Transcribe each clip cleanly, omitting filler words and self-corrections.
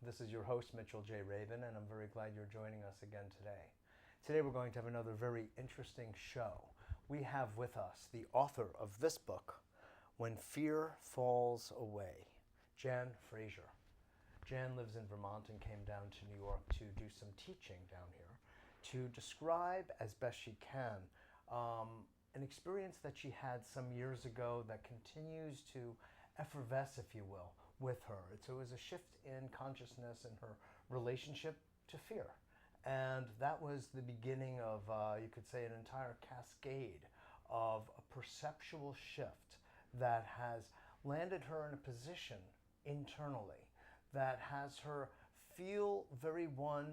This is your host, Mitchell J. Raven, and I'm very glad you're joining us again today. Today we're going to have another very interesting show. We have with us the author of this book, When Fear Falls Away, Jan Frazier. Jan lives in Vermont and came down to New York to do some teaching down here to describe as best she can an experience that she had some years ago that continues to effervesce, if you will, with her. It was a shift in consciousness in her relationship to fear. And that was the beginning of, you could say, an entire cascade of a perceptual shift that has landed her in a position internally that has her feel very one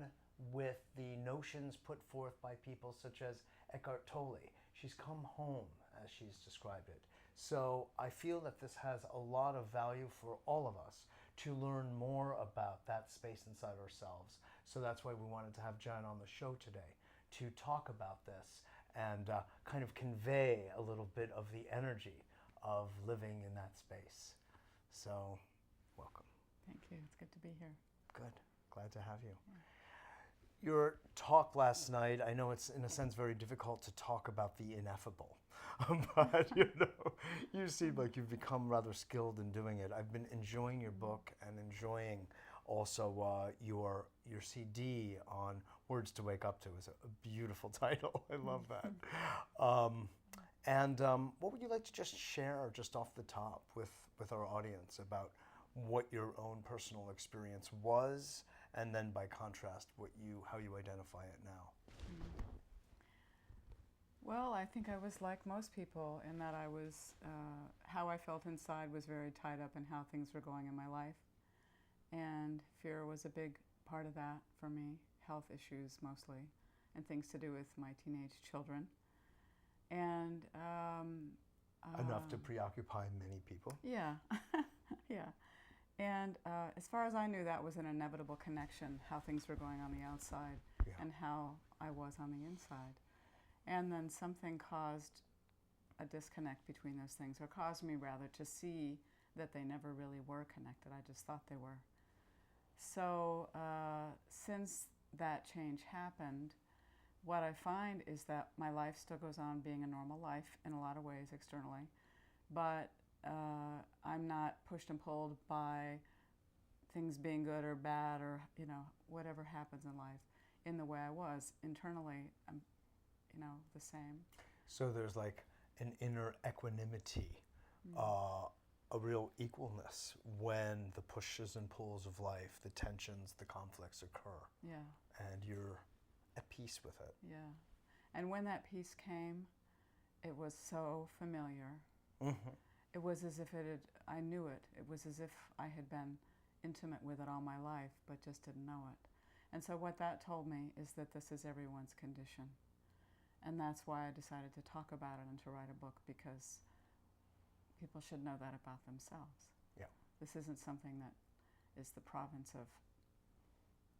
with the notions put forth by people such as Eckhart Tolle. She's come home, as she's described it. So I feel that this has a lot of value for all of us to learn more about that space inside ourselves. So that's why we wanted to have Jan on the show today to talk about this and kind of convey a little bit of the energy of living in that space. So, welcome. Thank you. It's good to be here. Good. Glad to have you. Yeah. Your talk last night, I know it's in a sense very difficult to talk about the ineffable, but you seem like you've become rather skilled in doing it. I've been enjoying your book and enjoying also your CD on Words to Wake Up To. It's a beautiful title. I love that. What would you like to just share just off the top with our audience about what your own personal experience was, and then by contrast, how you identify it now? Well, I think I was like most people in that I was, how I felt inside was very tied up in how things were going in my life. And fear was a big part of that for me, health issues mostly, and things to do with my teenage children. And enough to preoccupy many people. Yeah, yeah. And as far as I knew, that was an inevitable connection, how things were going on the outside and how I was on the inside. And then something caused a disconnect between those things, or caused me rather to see that they never really were connected. I just thought they were. So since that change happened, what I find is that my life still goes on being a normal life in a lot of ways externally, but I'm not pushed and pulled by things being good or bad or, whatever happens in life in the way I was. Internally, I'm, the same. So there's like an inner equanimity, a real equalness when the pushes and pulls of life, the tensions, the conflicts occur. Yeah. And you're at peace with it. Yeah. And when that peace came, it was so familiar. Mm-hmm. It was as if I knew it. It was as if I had been intimate with it all my life, but just didn't know it. And so what that told me is that this is everyone's condition. And that's why I decided to talk about it and to write a book, because people should know that about themselves. Yeah. This isn't something that is the province of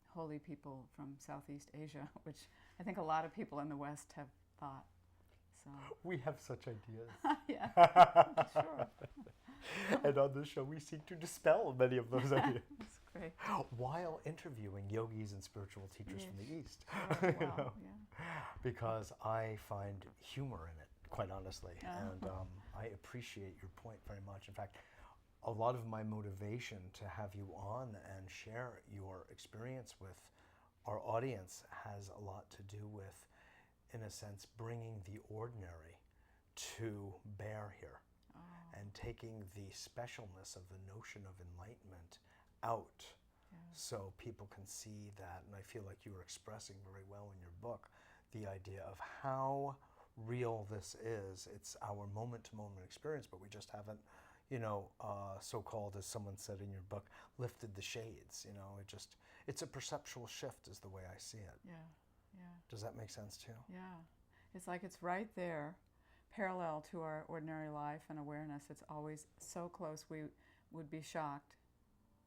holy people from Southeast Asia, which I think a lot of people in the West have thought. So. We have such ideas. Yeah, sure. And on this show, we seek to dispel many of those ideas. That's great. While interviewing yogis and spiritual teachers from the East. Sure. Wow, yeah. Because I find humor in it, quite honestly. Uh-huh. And I appreciate your point very much. In fact, a lot of my motivation to have you on and share your experience with our audience has a lot to do with, in a sense, bringing the ordinary to bear here and taking the specialness of the notion of enlightenment out so people can see that. And I feel like you were expressing very well in your book the idea of how real this is. It's our moment-to-moment experience, but we just haven't, so-called, as someone said in your book, lifted the shades. It's a perceptual shift is the way I see it. Yeah. Yeah. Does that make sense too? Yeah. It's like it's right there, parallel to our ordinary life and awareness. It's always so close. We would be shocked.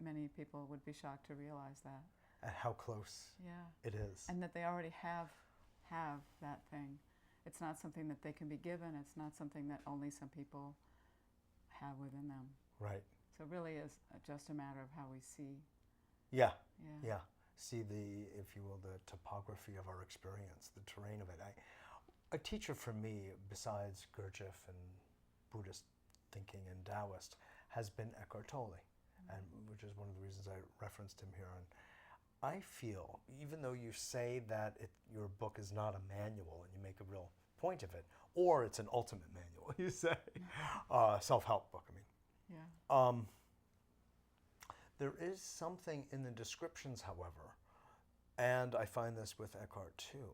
Many people would be shocked to realize that. And how close it is. And that they already have that thing. It's not something that they can be given. It's not something that only some people have within them. Right. So it really is just a matter of how we see Yeah, Yeah. yeah. See the, if you will, the topography of our experience, the terrain of it. A teacher for me, besides Gurdjieff and Buddhist thinking and Taoist, has been Eckhart Tolle, and which is one of the reasons I referenced him here. And I feel, even though you say that your book is not a manual and you make a real point of it, or it's an ultimate manual, you say, self-help book, I mean. Yeah. There is something in the descriptions, however, and I find this with Eckhart too,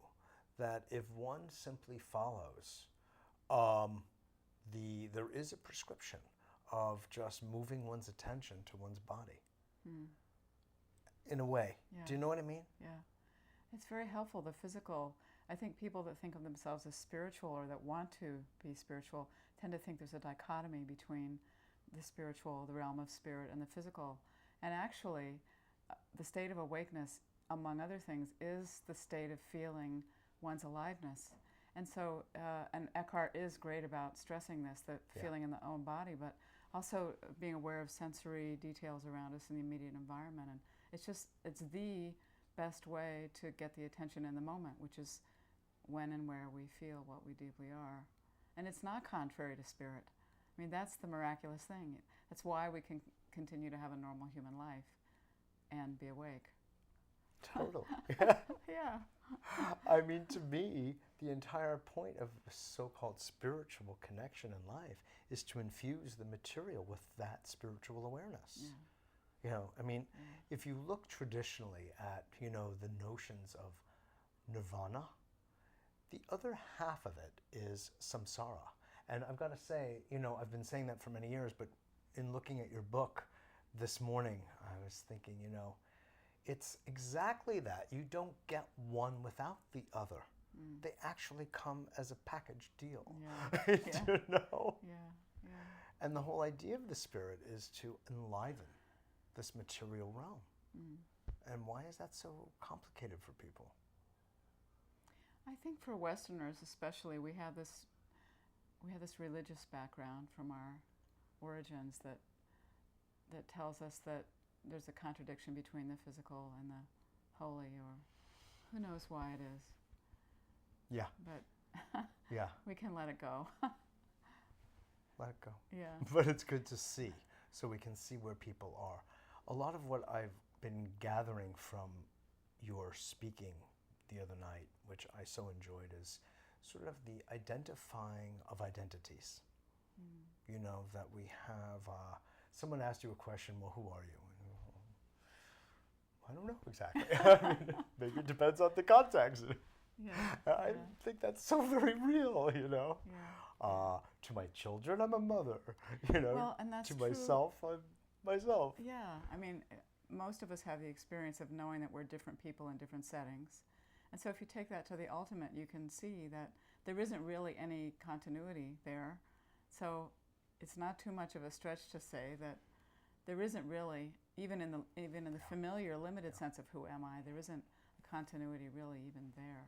that if one simply follows, there is a prescription of just moving one's attention to one's body. In a way. Yeah. Do you know what I mean? Yeah. It's very helpful, the physical. I think people that think of themselves as spiritual or that want to be spiritual tend to think there's a dichotomy between the spiritual, the realm of spirit, and the physical. And actually, the state of awakeness, among other things, is the state of feeling one's aliveness. And so, and Eckhart is great about stressing this, the feeling in the own body, but also being aware of sensory details around us in the immediate environment. And it's the best way to get the attention in the moment, which is when and where we feel what we deeply are. And it's not contrary to spirit. I mean, that's the miraculous thing. That's why we can continue to have a normal human life and be awake. Totally. Yeah. I mean, to me, the entire point of so-called spiritual connection in life is to infuse the material with that spiritual awareness. Yeah. You know, I mean, if you look traditionally at, you know, the notions of nirvana, the other half of it is samsara. And I've got to say, you know, I've been saying that for many years, but in looking at your book this morning, I was thinking, you know, it's exactly that. You don't get one without the other. They actually come as a package deal. Yeah. You know? Yeah. Yeah. And the whole idea of the spirit is to enliven this material realm. And why is that so complicated for people? I think for Westerners especially, we have this religious background from our origins that tells us that there's a contradiction between the physical and the holy, or who knows why it is. Yeah. But Yeah. we can let it go. Let it go. Yeah. But it's good to see, so we can see where people are. A lot of what I've been gathering from your speaking the other night, which I so enjoyed, is sort of the identifying of identities. You know, that we have, someone asked you a question, well, who are you? I don't know exactly. I mean, maybe it depends on the context. Yeah. I think that's so very real, you know. Yeah. To my children, I'm a mother. You know, Well, and that's to true. myself, I'm myself. Yeah. I mean, most of us have the experience of knowing that we're different people in different settings. And so if you take that to the ultimate, you can see that there isn't really any continuity there. So it's not too much of a stretch to say that there isn't really, even in the familiar, limited sense of who am I, there isn't a continuity really even there,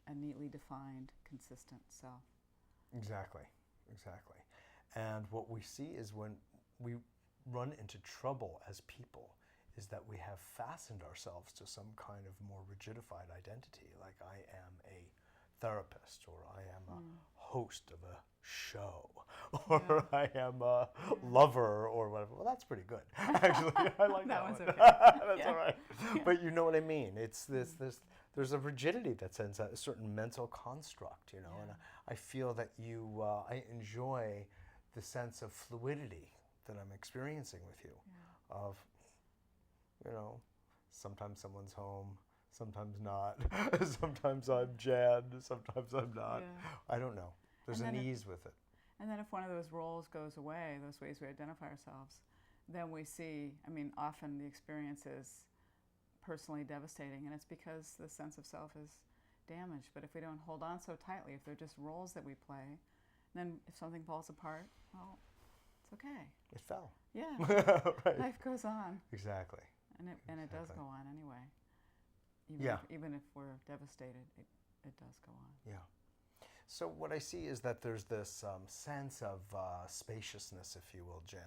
a neatly defined, consistent self. Exactly, exactly. And what we see is when we run into trouble as people is that we have fastened ourselves to some kind of more rigidified identity, like I am a therapist, or I am a host of a show, or I am a lover, or whatever. Well, that's pretty good. Actually, I like that one's one. okay. That's all right. But you know what I mean. It's there's a rigidity that sends a certain mental construct, you know, and I feel that I enjoy the sense of fluidity that I'm experiencing with you, of, you know, sometimes someone's home, sometimes not, sometimes I'm Jan, sometimes I'm not. Yeah. I don't know. There's an ease with it. And then if one of those roles goes away, those ways we identify ourselves, then we see, I mean, often the experience is personally devastating, and it's because the sense of self is damaged. But if we don't hold on so tightly, if they're just roles that we play, then if something falls apart, well, it's okay. It fell. Yeah. Right. Life goes on. Exactly. And it does go on anyway. Even if we're devastated, it does go on. Yeah. So what I see is that there's this sense of spaciousness, if you will, Jan,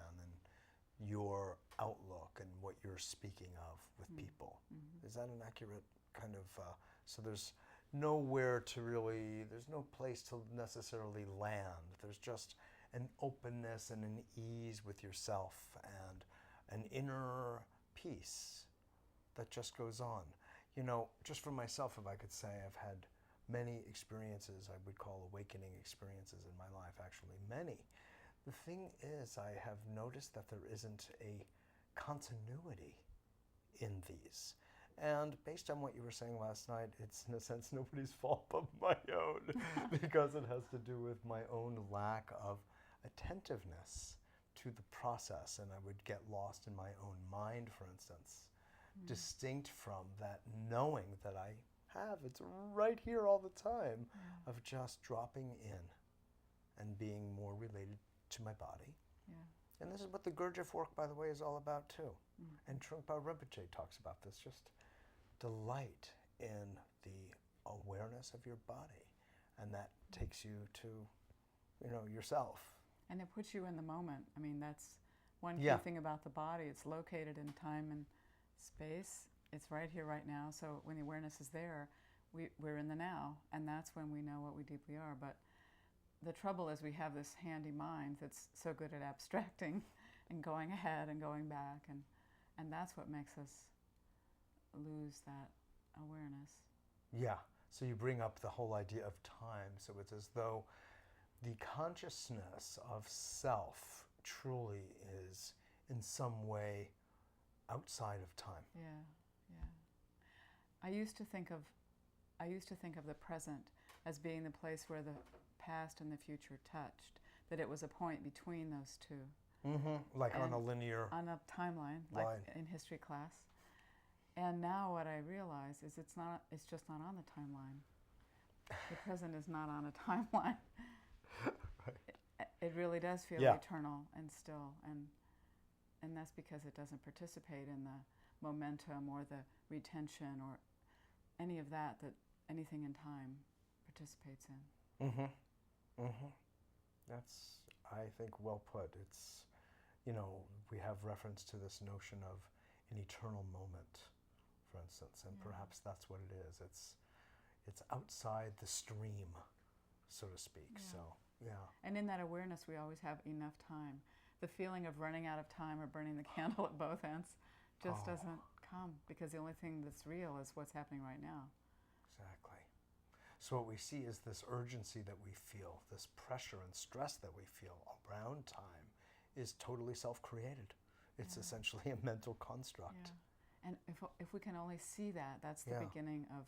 and your outlook and what you're speaking of with people. Is that an accurate kind of, so there's nowhere to really, there's no place to necessarily land. There's just an openness and an ease with yourself and an inner peace that just goes on. You know, just for myself, if I could say, I've had many experiences I would call awakening experiences in my life, actually many. The thing is, I have noticed that there isn't a continuity in these. And based on what you were saying last night, it's in a sense nobody's fault but my own because it has to do with my own lack of attentiveness to the process, and I would get lost in my own mind, for instance, distinct from that knowing that I have, it's right here all the time, of just dropping in and being more related to my body. And this is what the Gurdjieff work, by the way, is all about too. And Trungpa Rinpoche talks about this, just delight in the awareness of your body, and that takes you to, you know, yourself. And it puts you in the moment. I mean, that's one key thing about the body. It's located in time and space. It's right here, right now. So when the awareness is there, we're in the now, and that's when we know what we deeply are. But the trouble is we have this handy mind that's so good at abstracting and going ahead and going back, and that's what makes us lose that awareness. Yeah, so you bring up the whole idea of time. So it's as though the consciousness of self truly is in some way outside of time. I used to think of the present as being the place where the past and the future touched, that it was a point between those two. Like on a linear on a timeline, like in history class. And now what I realize is it's just not on the timeline. The present is not on a timeline. It really does feel eternal and still, and that's because it doesn't participate in the momentum or the retention or any of that anything in time participates in. That's, I think, well put. It's, you know, we have reference to this notion of an eternal moment, for instance, and perhaps that's what it is. It's outside the stream, so to speak. So, And in that awareness, we always have enough time. The feeling of running out of time or burning the candle at both ends just doesn't come, because the only thing that's real is what's happening right now. Exactly. So what we see is this urgency that we feel, this pressure and stress that we feel around time is totally self-created. It's essentially a mental construct. And if we can only see that, that's the beginning of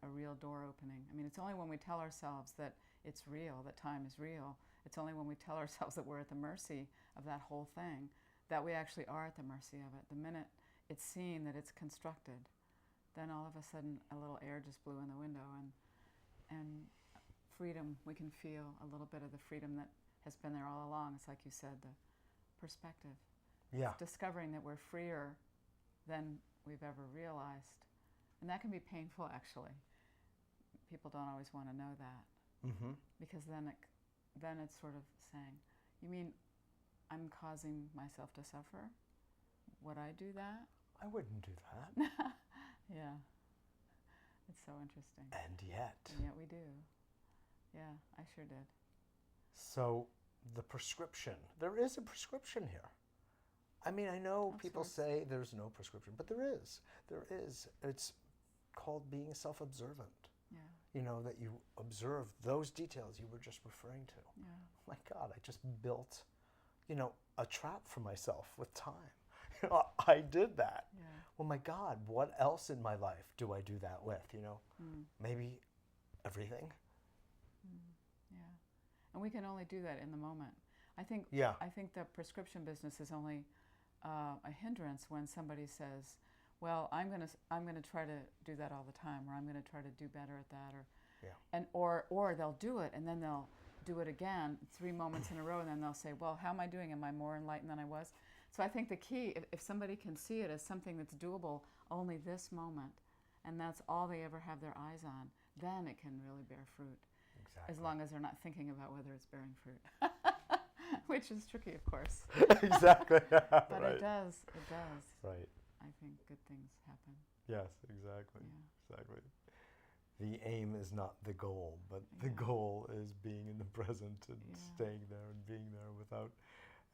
a real door opening. I mean, it's only when we tell ourselves that it's real, that time is real, it's only when we tell ourselves that we're at the mercy of that whole thing, that we actually are at the mercy of it. The minute it's seen that it's constructed, then all of a sudden a little air just blew in the window, and freedom, we can feel a little bit of the freedom that has been there all along. It's like you said, the perspective. Yeah. It's discovering that we're freer than we've ever realized. And that can be painful, actually. People don't always want to know that. Because then it's sort of saying, you mean I'm causing myself to suffer? Would I do that? I wouldn't do that. Yeah. It's so interesting. And yet we do. Yeah, I sure did. So the prescription, there is a prescription here. I mean, I know people say there's no prescription, but there is. There is. It's called being self-observant. You know, that you observe those details you were just referring to. My God, I just built, you know, a trap for myself with time. You know, I did that. Well, my God, what else in my life do I do that with, you know? Maybe everything. And we can only do that in the moment. I think the prescription business is only a hindrance when somebody says, well, I'm gonna try to do that all the time, or I'm gonna try to do better at that, or they'll do it and then they'll do it again 3 moments in a row, and then they'll say, well, how am I doing? Am I more enlightened than I was? So I think the key, if somebody can see it as something that's doable only this moment, and that's all they ever have their eyes on, then it can really bear fruit. As long as they're not thinking about whether it's bearing fruit. Which is tricky, of course. Exactly. But Right. it does. It does. Right. I think good things happen. Yes, exactly. Yeah. Exactly. The aim is not the goal, but the Yeah. goal is being in the present and Yeah. staying there and being there without,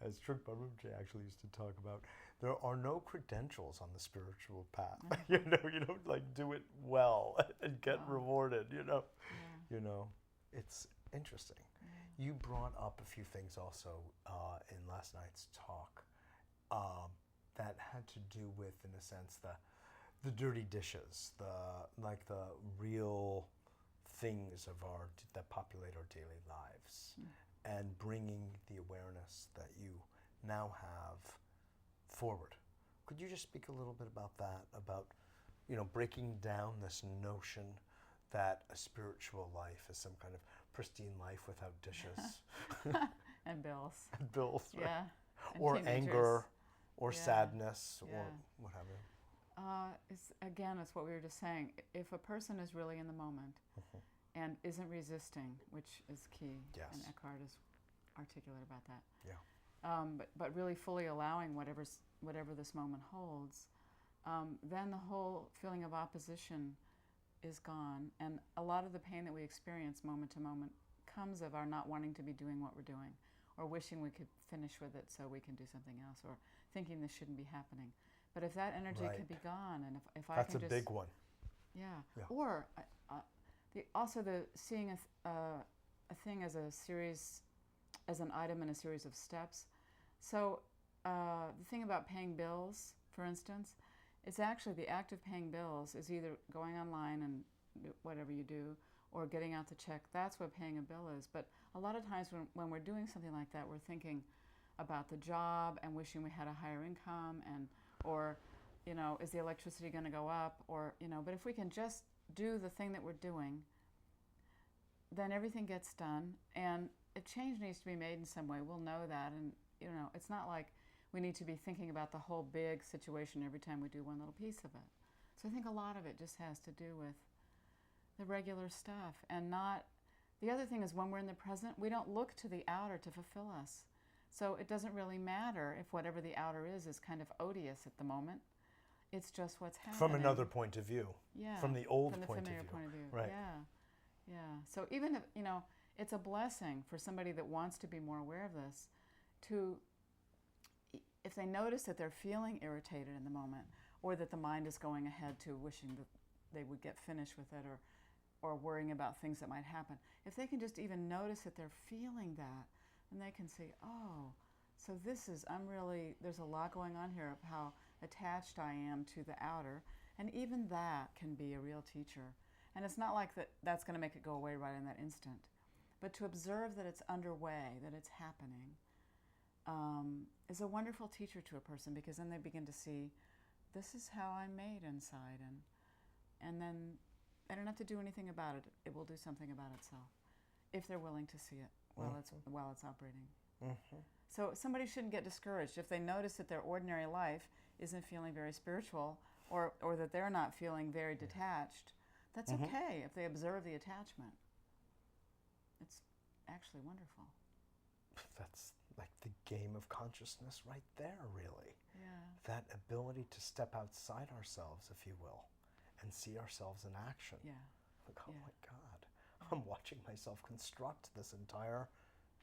as Trungpa Rinpoche actually used to talk about, there are no credentials on the spiritual path. You don't like do it well and get rewarded, Yeah. It's interesting. Yeah. You brought up a few things also in last night's talk that had to do with, in a sense, the dirty dishes, the real things that populate our daily lives, and bringing the awareness that you now have forward. Could you just speak a little bit about that? About breaking down this notion that a spiritual life is some kind of pristine life without dishes And bills. and bills, right? Yeah. And Or teenagers. anger, or Yeah. sadness, or Yeah. what have you. It's what we were just saying. If a person is really in the moment and isn't resisting, which is key, Yes. and Eckhart is articulate about that. Yeah. But really fully allowing whatever this moment holds, then the whole feeling of opposition is gone, and a lot of the pain that we experience moment to moment comes of our not wanting to be doing what we're doing, or wishing we could finish with it so we can do something else, or thinking this shouldn't be happening. But if that energy Right. could be gone, and if I That's can a just big one. yeah. Yeah. Or also the seeing a thing as a series, as an item in a series of steps. So the thing about paying bills, for instance, it's actually the act of paying bills is either going online and whatever you do, or getting out the check. That's what paying a bill is. But a lot of times when we're doing something like that, we're thinking about the job and wishing we had a higher income, or is the electricity going to go up, or but if we can just do the thing that we're doing, then everything gets done, and a change needs to be made in some way. We'll know that, and it's not like we need to be thinking about the whole big situation every time we do one little piece of it. So I think a lot of it just has to do with the regular stuff, and not. The other thing is, when we're in the present, we don't look to the outer to fulfill us. So it doesn't really matter if whatever the outer is kind of odious at the moment. It's just what's happening. From another point of view. Yeah. From the old from the point familiar of view. point of view. Right. Yeah. Yeah. So even if, it's a blessing for somebody that wants to be more aware of this, if they notice that they're feeling irritated in the moment, or that the mind is going ahead to wishing that they would get finished with it, or worrying about things that might happen, if they can just even notice that they're feeling that, and they can see, oh, so there's a lot going on here of how attached I am to the outer, and even that can be a real teacher. And it's not like that's going to make it go away right in that instant, but to observe that it's underway, that it's happening, is a wonderful teacher to a person, because then they begin to see, this is how I'm made inside, and then they don't have to do anything about it. It will do something about itself, if they're willing to see it while it's operating. Mm-hmm. So somebody shouldn't get discouraged if they notice that their ordinary life isn't feeling very spiritual, or that they're not feeling very detached. That's okay if they observe the attachment. It's actually wonderful. That's like the game of consciousness right there, really. Yeah. That ability to step outside ourselves, if you will, and see ourselves in action. Yeah. Like, oh Yeah. my God, I'm watching myself construct this entire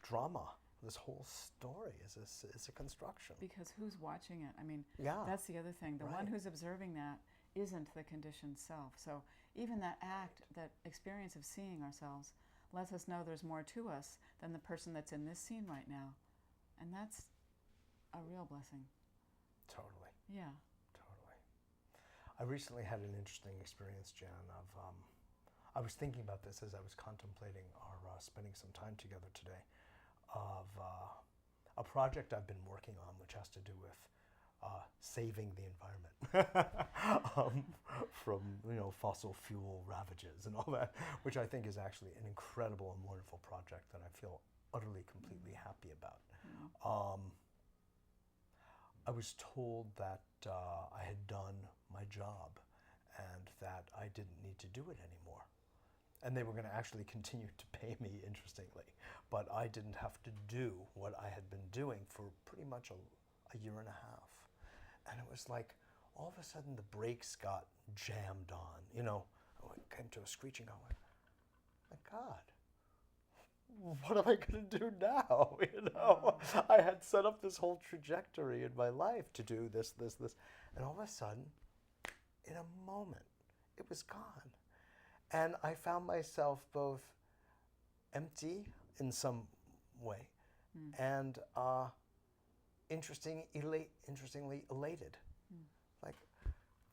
drama. This whole story is a construction. Because who's watching it? I mean, Yeah. that's the other thing. The one Right. who's observing that isn't the conditioned self. So even that act, that experience of seeing ourselves, lets us know there's more to us than the person that's in this scene right now. And that's a real blessing. Totally. Yeah. Totally. I recently had an interesting experience, Jan, of I was thinking about this as I was contemplating our spending some time together today, of a project I've been working on, which has to do with saving the environment from fossil fuel ravages and all that, which I think is actually an incredible and wonderful project that I feel utterly, completely happy about. I was told that I had done my job and that I didn't need to do it anymore. And they were going to actually continue to pay me, interestingly. But I didn't have to do what I had been doing for pretty much a year and a half. And it was like, all of a sudden the brakes got jammed on. You know, I came to a screeching halt. My God, what am I going to do now? You know, I had set up this whole trajectory in my life to do this. And all of a sudden, in a moment, it was gone. And I found myself both empty in some way and interestingly elated. Like,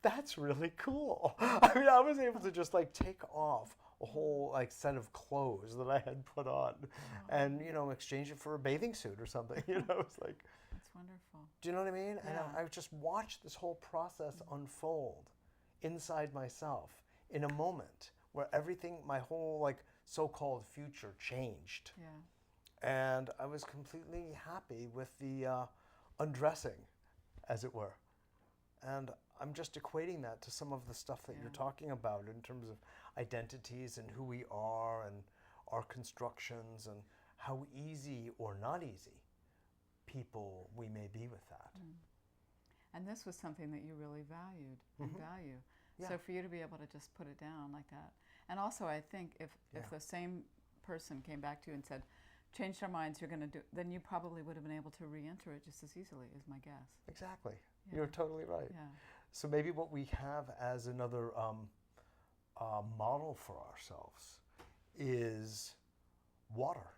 that's really cool. I mean, I was able to just like take off a whole like set of clothes that I had put on and, you know, exchange it for a bathing suit or something. You know, it's like, That's wonderful. do you know what I mean? Yeah. And I just watched this whole process unfold inside myself in a moment where everything, my whole like so-called future changed. Yeah. And I was completely happy with the undressing, as it were. And I'm just equating that to some of the stuff that you're talking about in terms of identities and who we are and our constructions and how easy or not easy people we may be with that. And this was something that you really valued and value. Yeah. So for you to be able to just put it down like that. And also I think if the same person came back to you and said, changed our minds, you're going to do, then you probably would have been able to re-enter it just as easily, is my guess. Exactly. Yeah. You're totally right. Yeah. So maybe what we have as another model for ourselves is water.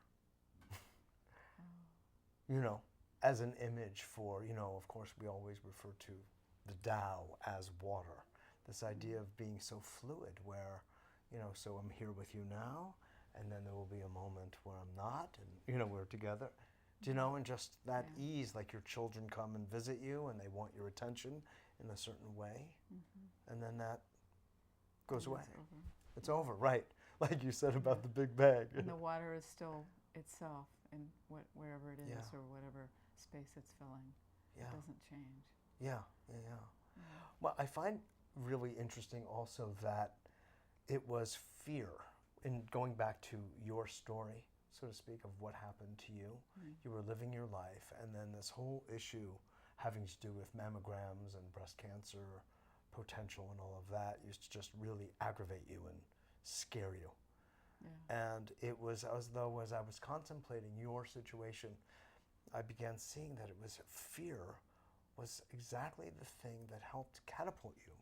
You know, as an image for, you know, of course we always refer to the Tao as water. This idea of being so fluid where, you know, so I'm here with you now, and then there will be a moment where I'm not, and, you know, we're together. Do you know, and just that ease, like your children come and visit you and they want your attention in a certain way, and then that goes away. It's over, right. Like you said about the Big Bang. And the water is still itself in wherever it is or whatever space it's filling. It doesn't change. Yeah. Well, I find really interesting also that it was fear, in going back to your story, so to speak, of what happened to you. You were living your life, and then this whole issue having to do with mammograms and breast cancer potential and all of that used to just really aggravate you and scare you. Yeah. And it was as though, as I was contemplating your situation, I began seeing that it was fear was exactly the thing that helped catapult you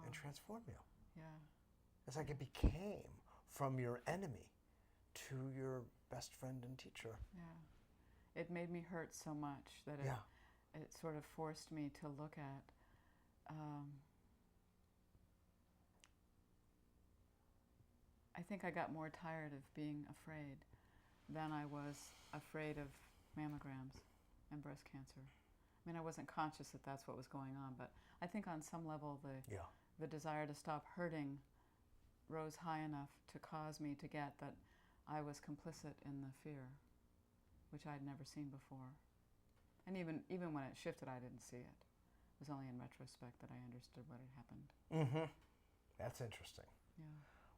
and transform you. Yeah. It's like it became from your enemy to your best friend and teacher. Yeah. It made me hurt so much that it sort of forced me to look at I think I got more tired of being afraid than I was afraid of mammograms and breast cancer. I mean, I wasn't conscious that that's what was going on, but I think on some level the desire to stop hurting rose high enough to cause me to get that I was complicit in the fear, which I'd never seen before. And even when it shifted, I didn't see it. It was only in retrospect that I understood what had happened. That's interesting. Yeah.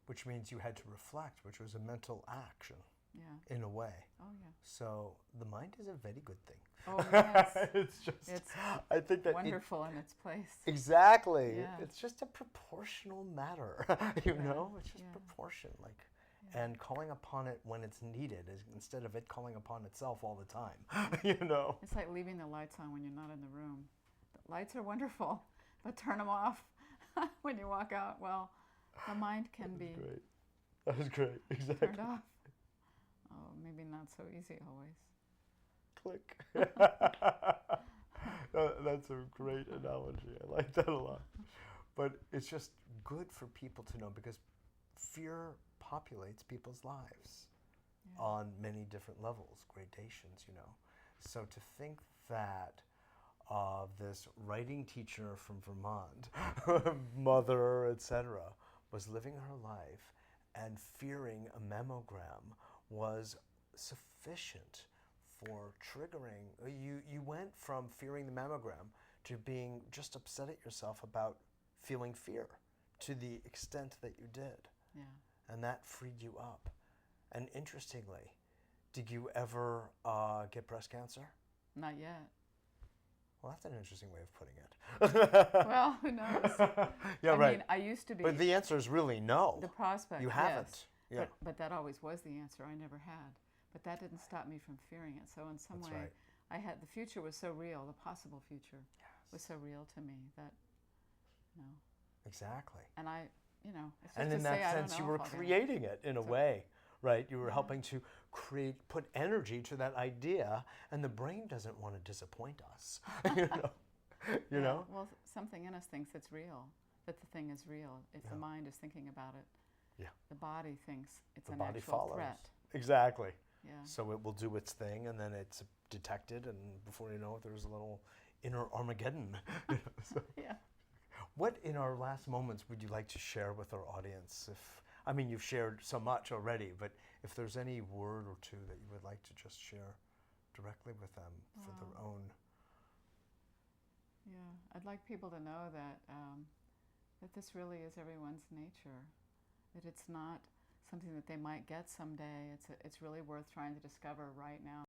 Which means you had to reflect, which was a mental action. Yeah. In a way. Oh, yeah. So the mind is a very good thing. Oh, yes. it's I think that wonderful in its place. Exactly. Yeah. It's just a proportional matter, you know? It's just proportion, like, and calling upon it when it's needed instead of it calling upon itself all the time, you know? It's like leaving the lights on when you're not in the room. The lights are wonderful, but turn them off when you walk out. Well, the mind can be great. That was great, exactly. Turned off. Oh, maybe not so easy always. Click. That's a great analogy. I like that a lot. But it's just good for people to know because fear populates people's lives on many different levels, gradations, you know. So to think that this writing teacher from Vermont, mother, etc., was living her life and fearing a mammogram was sufficient for triggering. You went from fearing the mammogram to being just upset at yourself about feeling fear to the extent that you did. Yeah. and that freed you up. And interestingly, did you ever get breast cancer? Not yet. Well, that's an interesting way of putting it. Well, who knows? Yeah, I right. mean, I used to be. But the answer is really no. The prospect, You haven't. yes. Yeah. But that always was the answer. I never had. But that didn't stop me from fearing it. So in some That's way, right. I had the future was so real. The possible future was so real to me that, you know. Exactly. And I, you know, it's just And to in say, that I don't sense, you know were if I'll get it. creating it in a way, right? You were Yeah. helping to put energy to that idea, and the brain doesn't want to disappoint us. You know? Well, something in us thinks it's real, that the thing is real. If the mind is thinking about it, the body thinks it's an body actual follows. threat. Exactly. Yeah. So it will do its thing, and then it's detected, and before you know it, there's a little inner Armageddon. So, Yeah. what in our last moments would you like to share with our audience? I mean, you've shared so much already, but if there's any word or two that you would like to just share directly with them for their own. Yeah, I'd like people to know that that this really is everyone's nature. That it's not something that they might get someday. It's really worth trying to discover right now.